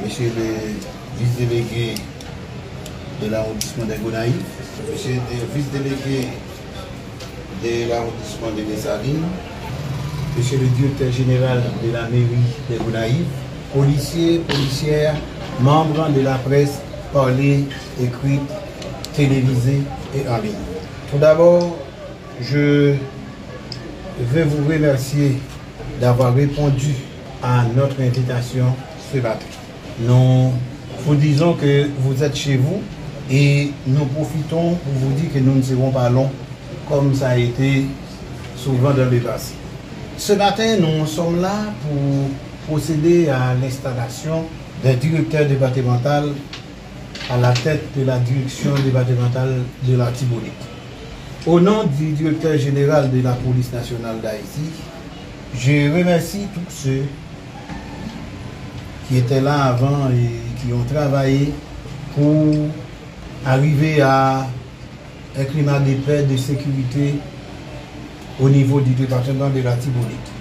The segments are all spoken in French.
monsieur le vice-délégué de l'arrondissement de Gonaïves, monsieur le vice-délégué de l'arrondissement de Dessalines, monsieur le directeur général de la mairie de Gonaïves, policiers, policières, membres de la presse parlée, écrite, télévisée et en ligne. Tout d'abord, je veux vous remercier d'avoir répondu à notre invitation ce matin. Nous vous disons que vous êtes chez vous et nous profitons pour vous dire que nous ne serons pas longs comme ça a été souvent dans le passé. Ce matin, nous sommes là pour procéder à l'installation d'un directeur départemental à la tête de la direction départementale de la Tibonite. Au nom du directeur général de la police nationale d'Haïti, je remercie tous ceux qui étaient là avant et qui ont travaillé pour arriver à un climat de paix, de sécurité au niveau du département de la Tibonite.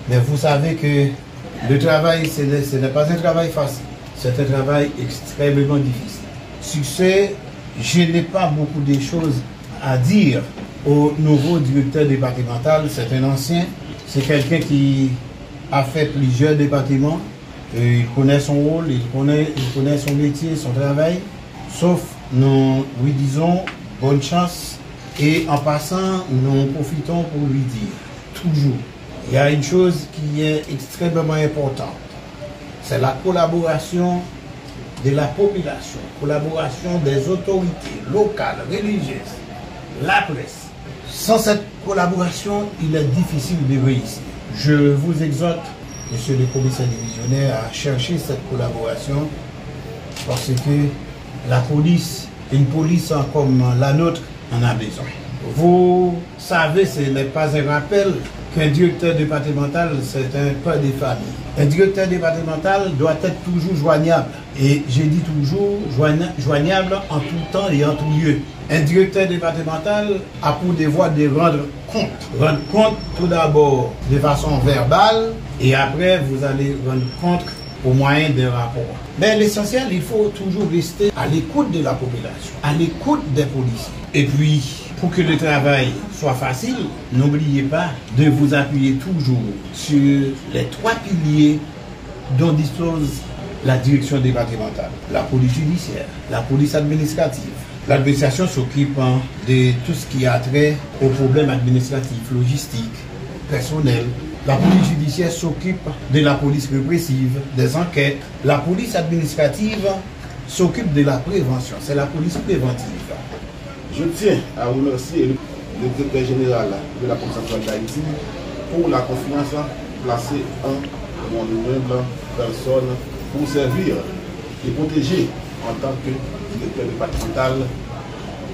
Mais vous savez que le travail, ce n'est pas un travail facile, c'est un travail extrêmement difficile. Sur ce, je n'ai pas beaucoup de choses à dire au nouveau directeur départemental. C'est un ancien, c'est quelqu'un qui a fait plusieurs départements. Il connaît son rôle, il connaît son métier, son travail. Sauf, nous lui disons bonne chance et en passant, nous profitons pour lui dire toujours, il y a une chose qui est extrêmement importante. C'est la collaboration de la population, collaboration des autorités locales, religieuses, la presse. Sans cette collaboration, il est difficile de réussir. Je vous exhorte, monsieur le commissaire divisionnaire, à chercher cette collaboration parce que la police, une police comme la nôtre, en a besoin. Vous savez, ce n'est pas un rappel qu'un directeur départemental, c'est un père de famille. Un directeur départemental doit être toujours joignable. Et j'ai dit toujours joignable en tout temps et en tout lieu. Un directeur départemental a pour devoir de rendre compte. Rendre compte tout d'abord de façon verbale et après vous allez rendre compte au moyen des rapports. Mais l'essentiel, il faut toujours rester à l'écoute de la population, à l'écoute des policiers. Et puis, pour que le travail soit facile, n'oubliez pas de vous appuyer toujours sur les trois piliers dont dispose la direction départementale. La police judiciaire, la police administrative. L'administration s'occupe de tout ce qui a trait aux problèmes administratifs, logistiques, personnels. La police judiciaire s'occupe de la police répressive, des enquêtes. La police administrative s'occupe de la prévention. C'est la police préventive. Je tiens à remercier le directeur général de la police nationale d'Haïti pour la confiance placée en mon humble personne pour servir et protéger en tant que directeur départemental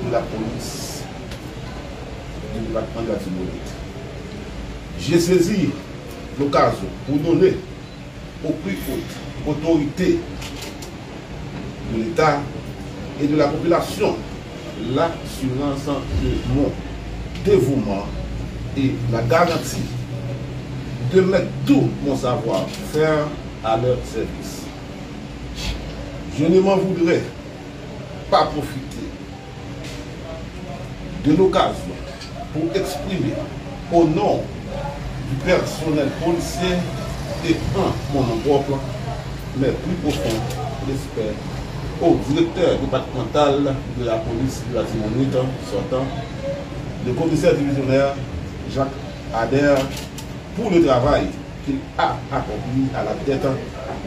de la police du département de la Tibonite. J'ai saisi l'occasion pour donner aux plus hautes autorités de l'État et de la population l'assurance de mon dévouement et la garantie de mettre tout mon savoir-faire à leur service. Je ne m'en voudrais pas profiter de l'occasion pour exprimer au nom du personnel policier et en mon nom propre, mais plus profond, respect au directeur départemental de la police de la Tibonite sortant, le commissaire divisionnaire Jacques Ader, pour le travail qu'il a accompli à la tête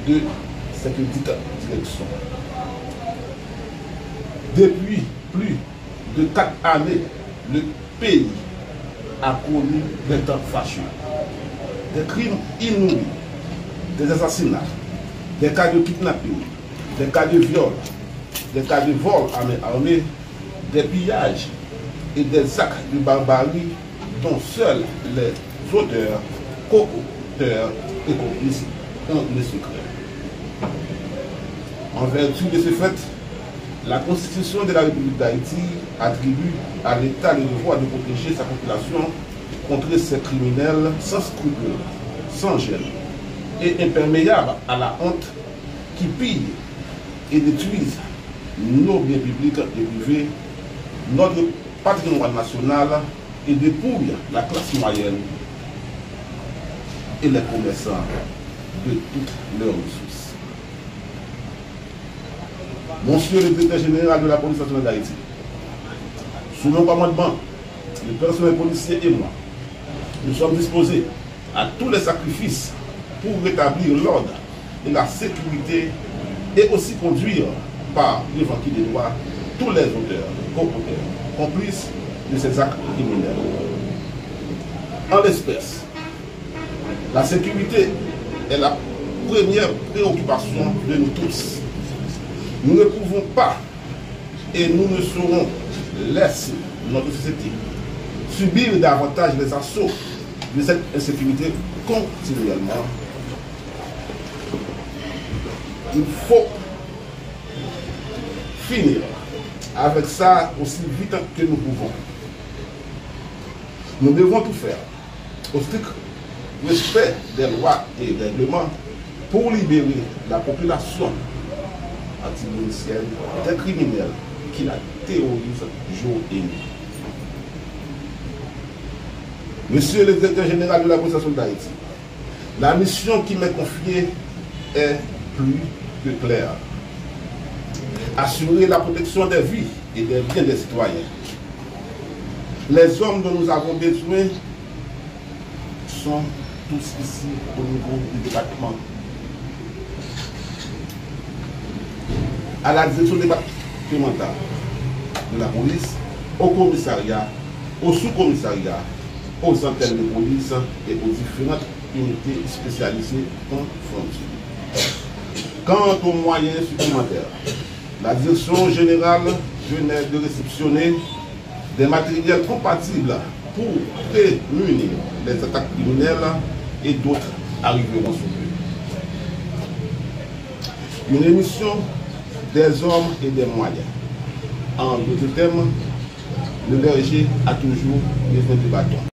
de cette dite direction. Depuis plus de 4 années, le pays a connu des temps fâcheux, des crimes inouïs, des assassinats, des cas de kidnapping, des cas de viol, des cas de vol à main armée, des pillages et des actes de barbarie dont seuls les auteurs, co-auteurs et complices ont le secret. En vertu de ce fait, la Constitution de la République d'Haïti attribue à l'État le devoir de protéger sa population contre ces criminels sans scrupules, sans gêne et imperméables à la honte qui pillent et détruisent nos biens publics et privés, notre patrimoine national et dépouillent la classe moyenne et les commerçants de toutes leurs ressources. Monsieur le directeur général de la police nationale d'Haïti, sous mon commandement, le personnel policier et moi, nous sommes disposés à tous les sacrifices pour rétablir l'ordre et la sécurité et aussi conduire par devant qui des droits tous les auteurs, co-auteurs, complices de ces actes criminels. En l'espèce, la sécurité est la première préoccupation de nous tous. Nous ne pouvons pas et nous ne saurons laisser notre société subir davantage les assauts de cette insécurité continuellement. Il faut finir avec ça aussi vite que nous pouvons. Nous devons tout faire au strict respect des lois et règlements pour libérer la population anti-milicienne des criminels qui la terrorisent jour et nuit. Monsieur le directeur général de la police nationale d'Haïti, la mission qui m'est confiée est plus que claire. Assurer la protection des vies et des biens des citoyens. Les hommes dont nous avons besoin sont tous ici au niveau du département. À la direction départementale de la police, au commissariat, au sous-commissariat, aux antennes de police et aux différentes unités spécialisées en frontière. Quant aux moyens supplémentaires, la direction générale venait de réceptionner des matériels compatibles pour prémunir les attaques criminelles et d'autres arriveront sous peu. Une émission des hommes et des moyens. En d'autres termes, le berger a toujours besoin de bâton.